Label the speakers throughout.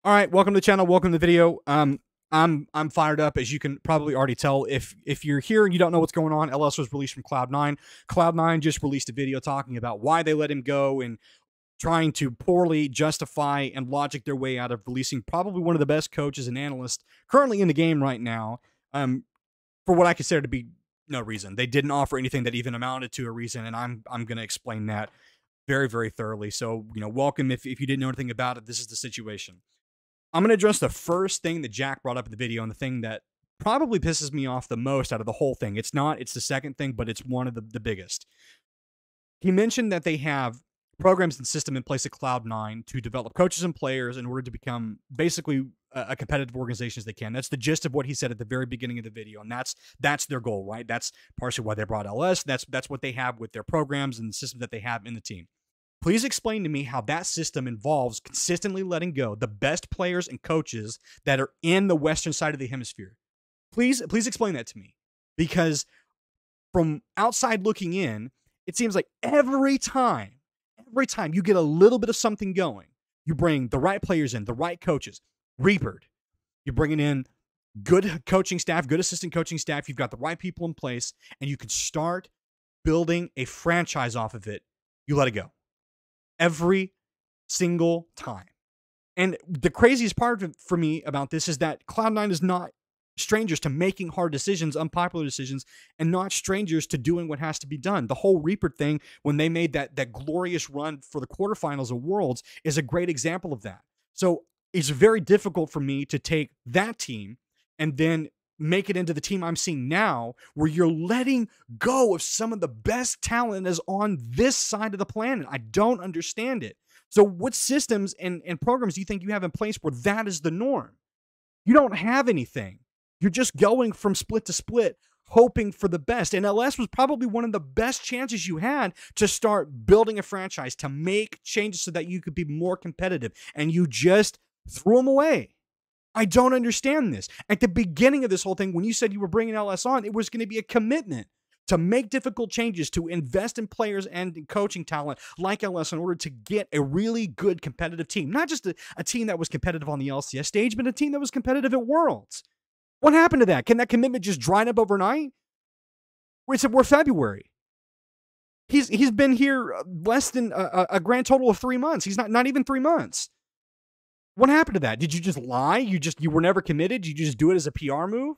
Speaker 1: All right, welcome to the channel. Welcome to the video. I'm fired up, as you can probably already tell. If you're here and you don't know what's going on, LS was released from Cloud9. Cloud9 just released a video talking about why they let him go and trying to poorly justify and logic their way out of releasing probably one of the best coaches and analysts currently in the game right now. For what I consider to be no reason. They didn't offer anything that even amounted to a reason, and I'm going to explain that very, very thoroughly. So, welcome. If you didn't know anything about it, this is the situation. I'm going to address the first thing that Jack brought up in the video, and the thing that probably pisses me off the most out of the whole thing. It's the second thing, but it's one of the biggest. He mentioned that they have programs and system in place at Cloud9 to develop coaches and players in order to become basically a competitive organization as they can. That's the gist of what he said at the very beginning of the video, and that's their goal, right? That's partially why they brought LS. That's what they have with their programs and the systems that they have in the team. Please explain to me how that system involves consistently letting go the best players and coaches that are in the western side of the hemisphere. Please explain that to me. Because from outside looking in, it seems like every time you get a little bit of something going, you bring the right players in, the right coaches, Reapered. You're bringing in good coaching staff, good assistant coaching staff. You've got the right people in place, and you can start building a franchise off of it. You let it go. Every single time. And the craziest part for me about this is that Cloud9 is not strangers to making hard decisions, unpopular decisions, and not strangers to doing what has to be done. The whole Reaper thing, when they made that glorious run for the quarterfinals of Worlds, is a great example of that. So it's very difficult for me to take that team and then make it into the team I'm seeing now, where you're letting go of some of the best talent is on this side of the planet. I don't understand it. So what systems and programs do you think you have in place where that is the norm? You don't have anything. You're just going from split to split, hoping for the best. And LS was probably one of the best chances you had to start building a franchise, to make changes so that you could be more competitive. And you just threw them away. I don't understand this. At the beginning of this whole thing, when you said you were bringing LS on, it was going to be a commitment to make difficult changes, to invest in players and coaching talent like LS in order to get a really good competitive team. Not just a team that was competitive on the LCS stage, but a team that was competitive at Worlds. What happened to that? Can that commitment just dry up overnight? We're February. He's been here less than a grand total of 3 months. He's not even 3 months. What happened to that? Did you just lie? You were never committed? You just do it as a PR move?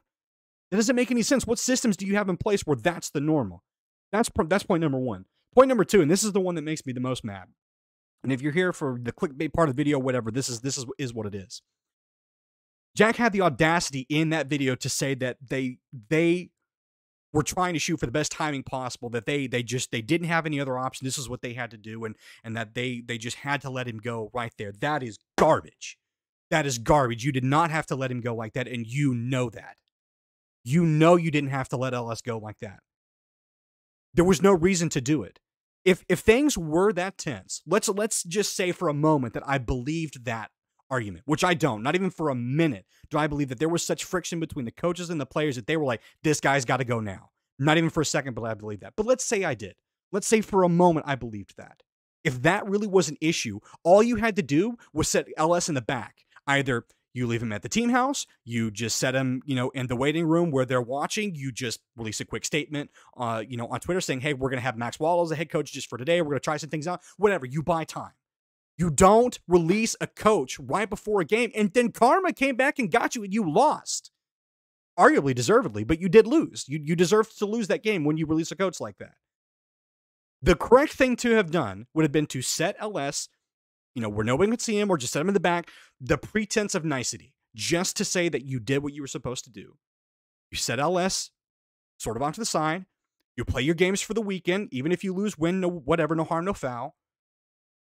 Speaker 1: That doesn't make any sense. What systems do you have in place where that's the normal? That's point number one. Point number two, and this is the one that makes me the most mad. And if you're here for the clickbait part of the video, whatever, this is what it is. Jack had the audacity in that video to say that they were trying to shoot for the best timing possible, that they didn't have any other option. This is what they had to do, and that they just had to let him go right there. That is garbage. That is garbage. You did not have to let him go like that, and you know that. You know you didn't have to let LS go like that. There was no reason to do it. If things were that tense, let's just say for a moment that I believed that argument, which I don't. Not even for a minute do I believe that there was such friction between the coaches and the players that they were like, this guy's got to go now. Not even for a second, but I believe that. But let's say I did. Let's say for a moment I believed that. If that really was an issue, all you had to do was set LS in the back. Either you leave him at the team house, you just set him, in the waiting room where they're watching, you just release a quick statement, on Twitter saying, hey, we're going to have Max Waddle as a head coach just for today. We're going to try some things out. Whatever. You buy time. You don't release a coach right before a game, and then karma came back and got you, and you lost. Arguably deservedly, but you did lose. You deserved to lose that game when you release a coach like that. The correct thing to have done would have been to set LS, where nobody could see him, or just set him in the back, the pretense of nicety, just to say that you did what you were supposed to do. You set LS sort of onto the side. You play your games for the weekend, even if you lose, win, no whatever, no harm, no foul.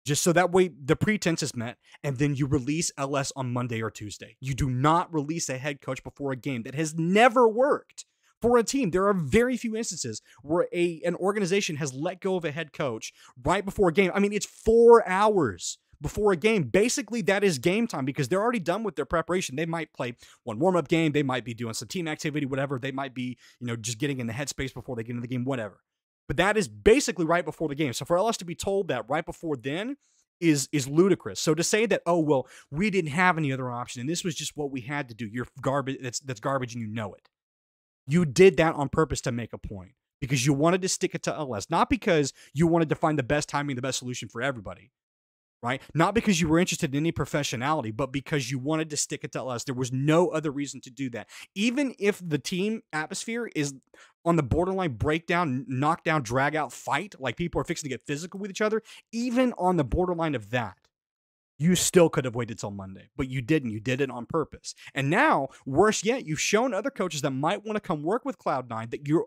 Speaker 1: Just so that way the pretense is met, and then you release LS on Monday or Tuesday. You do not release a head coach before a game. That has never worked for a team. There are very few instances where an organization has let go of a head coach right before a game. I mean, it's 4 hours before a game. Basically, that is game time because they're already done with their preparation. They might play one warm-up game. They might be doing some team activity, whatever. They might be, just getting in the headspace before they get into the game, whatever. But that is basically right before the game. So for LS to be told that right before then is ludicrous. So to say that, oh well, we didn't have any other option and this was just what we had to do, you're garbage. That's garbage, and you know it. You did that on purpose to make a point because you wanted to stick it to LS, not because you wanted to find the best timing, the best solution for everybody, right? Not because you were interested in any professionality, but because you wanted to stick it to LS. There was no other reason to do that. Even if the team atmosphere is on the borderline breakdown, knockdown, drag out fight, like people are fixing to get physical with each other, even on the borderline of that, you still could have waited till Monday, but you didn't. You did it on purpose. And now, worse yet, you've shown other coaches that might want to come work with Cloud9 that you're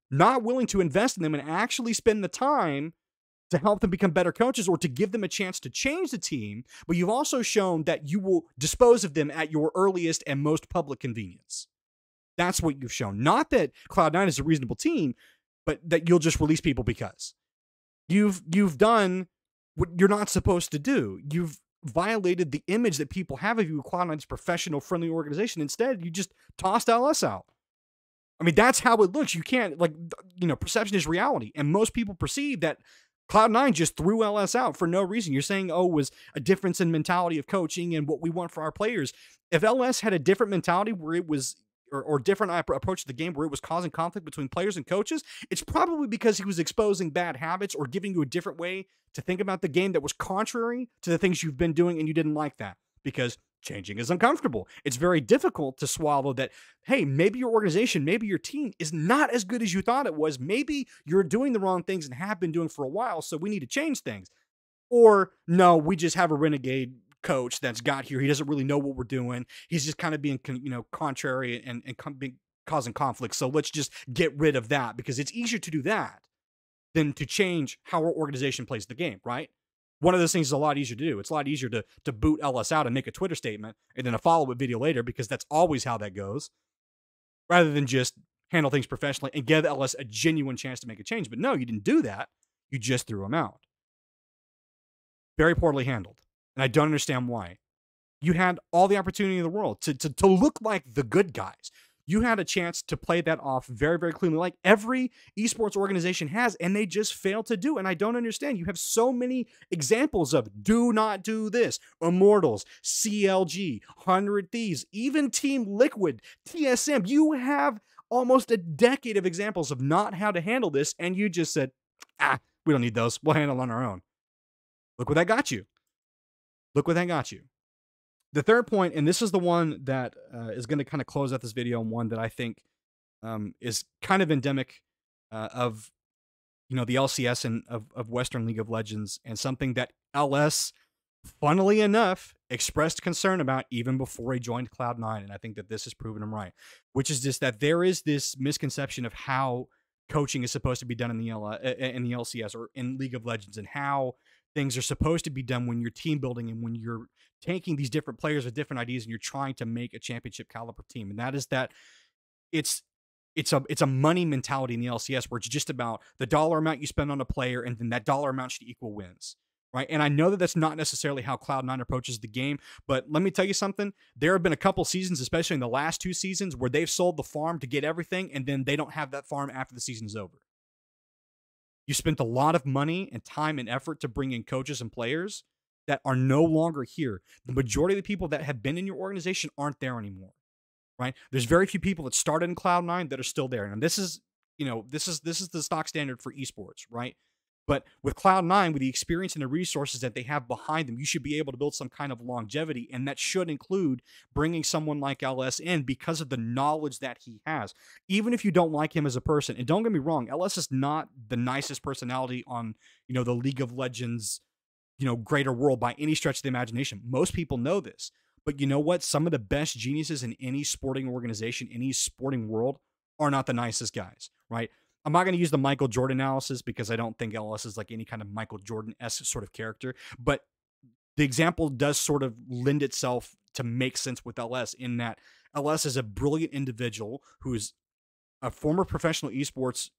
Speaker 1: not willing to invest in them and actually spend the time to help them become better coaches or to give them a chance to change the team. But you've also shown that you will dispose of them at your earliest and most public convenience. That's what you've shown. Not that Cloud9 is a reasonable team, but that you'll just release people because you've done what you're not supposed to do. You've violated the image that people have of you, Cloud9's professional, friendly organization. Instead, you just tossed LS out. I mean, that's how it looks. You can't, like, perception is reality. And most people perceive that Cloud9 just threw LS out for no reason. You're saying, oh, it was a difference in mentality of coaching and what we want for our players. If LS had a different mentality where it was, or different approach to the game where it was causing conflict between players and coaches, it's probably because he was exposing bad habits or giving you a different way to think about the game that was contrary to the things you've been doing, and you didn't like that because changing is uncomfortable. It's very difficult to swallow that, hey, maybe your organization, maybe your team is not as good as you thought it was. Maybe you're doing the wrong things and have been doing for a while, so we need to change things. Or, no, we just have a renegade coach that's got here. He doesn't really know what we're doing. He's just kind of being, contrary and causing conflict. So let's just get rid of that because it's easier to do that than to change how our organization plays the game, right? One of those things is a lot easier to do. It's a lot easier to boot LS out and make a Twitter statement and then a follow-up video later because that's always how that goes, rather than just handle things professionally and give LS a genuine chance to make a change. But no, you didn't do that. You just threw him out. Very poorly handled. And I don't understand why. You had all the opportunity in the world to look like the good guys. You had a chance to play that off very, very cleanly, like every esports organization has, and they just failed to do. And I don't understand. You have so many examples of do not do this. Immortals, CLG, 100 Thieves, even Team Liquid, TSM. You have almost a decade of examples of not how to handle this, and you just said, we don't need those. We'll handle it on our own. Look what that got you. Look what that got you. The third point, and this is the one that is going to kind of close out this video, and one that I think is kind of endemic of the LCS and of Western League of Legends, and something that LS, funnily enough, expressed concern about even before he joined Cloud9, and I think that this has proven him right, which is just that there is this misconception of how coaching is supposed to be done in the LCS or in League of Legends, and how things are supposed to be done when you're team building and when you're taking these different players with different ideas and you're trying to make a championship caliber team. And that is that it's a money mentality in the LCS where it's just about the dollar amount you spend on a player and then that dollar amount should equal wins, right? And I know that that's not necessarily how Cloud9 approaches the game, but let me tell you something. There have been a couple seasons, especially in the last 2 seasons, where they've sold the farm to get everything and then they don't have that farm after the season is over. You spent a lot of money and time and effort to bring in coaches and players that are no longer here. The majority of the people that have been in your organization aren't there anymore, right? There's very few people that started in Cloud9 that are still there. And this is the stock standard for esports, right? But with Cloud9, with the experience and the resources that they have behind them, you should be able to build some kind of longevity, and that should include bringing someone like LS in because of the knowledge that he has. Even if you don't like him as a person, and don't get me wrong, LS is not the nicest personality on, the League of Legends, greater world by any stretch of the imagination. Most people know this. But you know what? Some of the best geniuses in any sporting organization, any sporting world, are not the nicest guys, right? I'm not going to use the Michael Jordan analysis because I don't think LS is like any kind of Michael Jordan-esque sort of character. But the example does sort of lend itself to make sense with LS, in that LS is a brilliant individual who's a former professional esports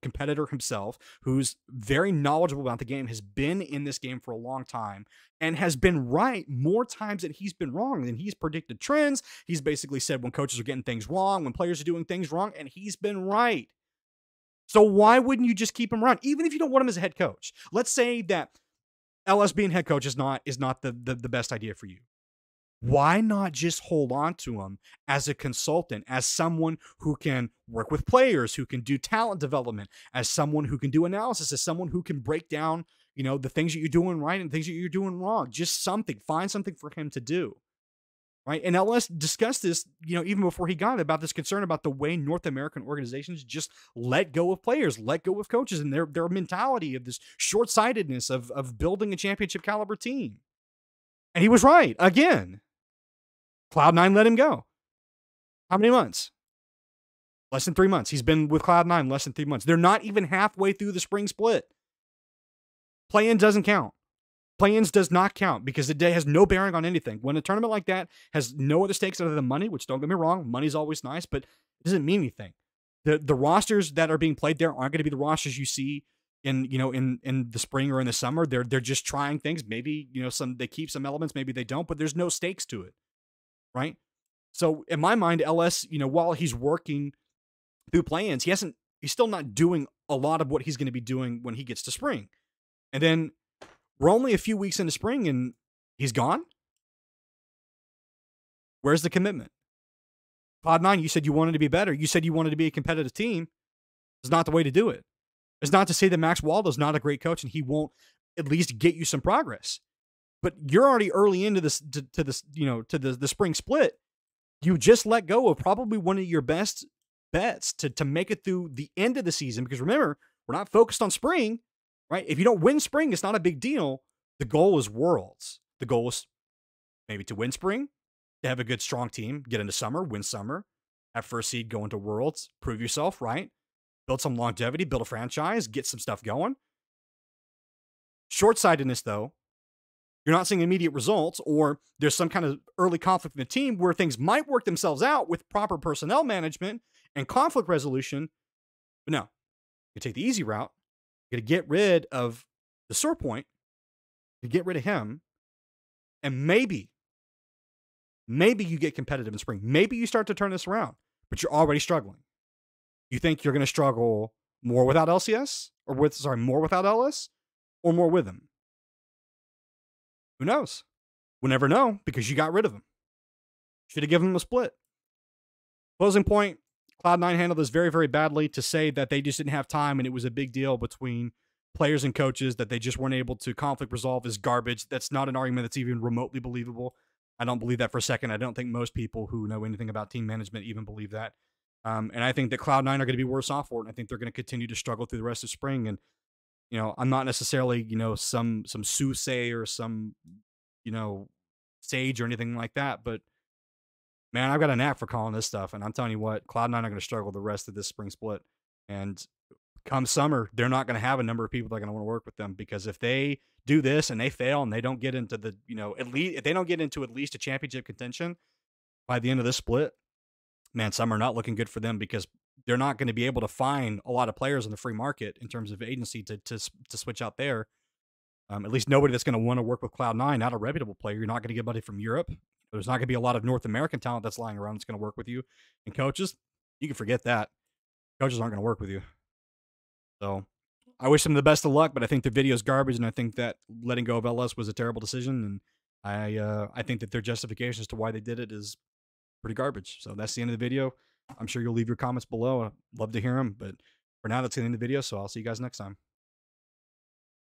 Speaker 1: competitor himself, who's very knowledgeable about the game, has been in this game for a long time, and has been right more times than he's been wrong. And he's predicted trends. He's basically said when coaches are getting things wrong, when players are doing things wrong, and he's been right. So why wouldn't you just keep him around, even if you don't want him as a head coach? Let's say that LS being head coach is not the best idea for you. Why not just hold on to him as a consultant, as someone who can work with players, who can do talent development, as someone who can do analysis, as someone who can break down, the things that you're doing right and things that you're doing wrong. Just something, find something for him to do. Right. And LS discussed this, even before he got it, about this concern about the way North American organizations just let go of players, let go of coaches, and their mentality of this short-sightedness of building a championship caliber team. And he was right again. Cloud9 let him go. How many months? Less than 3 months. He's been with Cloud9 less than 3 months. They're not even halfway through the spring split. Play-in doesn't count. Play-ins does not count because it has no bearing on anything. When a tournament like that has no other stakes other than money, which don't get me wrong, money's always nice, but it doesn't mean anything. The rosters that are being played there aren't going to be the rosters you see in the spring or in the summer. They're just trying things. Maybe, they keep some elements, maybe they don't, but there's no stakes to it. Right? So in my mind, LS, while he's working through play-ins, he's still not doing a lot of what he's going to be doing when he gets to spring. And then we're only a few weeks into spring and he's gone. Where's the commitment? Cloud9, you said you wanted to be better. You said you wanted to be a competitive team. It's not the way to do it. It's not to say that Max Waldo's not a great coach and he won't at least get you some progress. But you're already early into this, to the spring split. You just let go of probably one of your best bets to make it through the end of the season. Because remember, we're not focused on spring, right? If you don't win spring, it's not a big deal. The goal is Worlds. The goal is maybe to win spring, to have a good, strong team, get into summer, win summer, have first seed, go into Worlds, prove yourself, right? Build some longevity, build a franchise, get some stuff going. Short-sightedness, though, you're not seeing immediate results, or there's some kind of early conflict in the team where things might work themselves out with proper personnel management and conflict resolution. But no, you take the easy route. You're going to get rid of the sore point. You get rid of him. And maybe you get competitive in spring. Maybe you start to turn this around, but you're already struggling. You think you're going to struggle more without LCS more without LS or more with him? Who knows? We'll never know because you got rid of him. Should have given him a split. Closing point, Cloud9 handled this very, very badly. To say that they just didn't have time and it was a big deal between players and coaches that they just weren't able to conflict resolve is garbage. That's not an argument that's even remotely believable. I don't believe that for a second. I don't think most people who know anything about team management even believe that. And I think that Cloud9 are going to be worse off for it. And I think they're going to continue to struggle through the rest of spring. And I'm not necessarily, some soothsayer or some, sage or anything like that. But, man, I've got a knack for calling this stuff. And I'm telling you what, Cloud9 are going to struggle the rest of this spring split. And come summer, they're not going to have a number of people that are going to want to work with them. Because if they do this and they fail and they don't get into the, at least, if they don't get into at least a championship contention by the end of this split, man, summer not looking good for them because they're not going to be able to find a lot of players in the free market in terms of agency to switch out there. At least nobody that's going to want to work with Cloud9, not a reputable player. You're not going to get anybody from Europe. There's not going to be a lot of North American talent that's lying around that's going to work with you. And coaches, you can forget that. Coaches aren't going to work with you. So I wish them the best of luck, but I think the video's garbage, and I think that letting go of LS was a terrible decision. And I think that their justification as to why they did it is pretty garbage. So that's the end of the video. I'm sure you'll leave your comments below. I'd love to hear them, but for now, that's the end of the video. So I'll see you guys next time.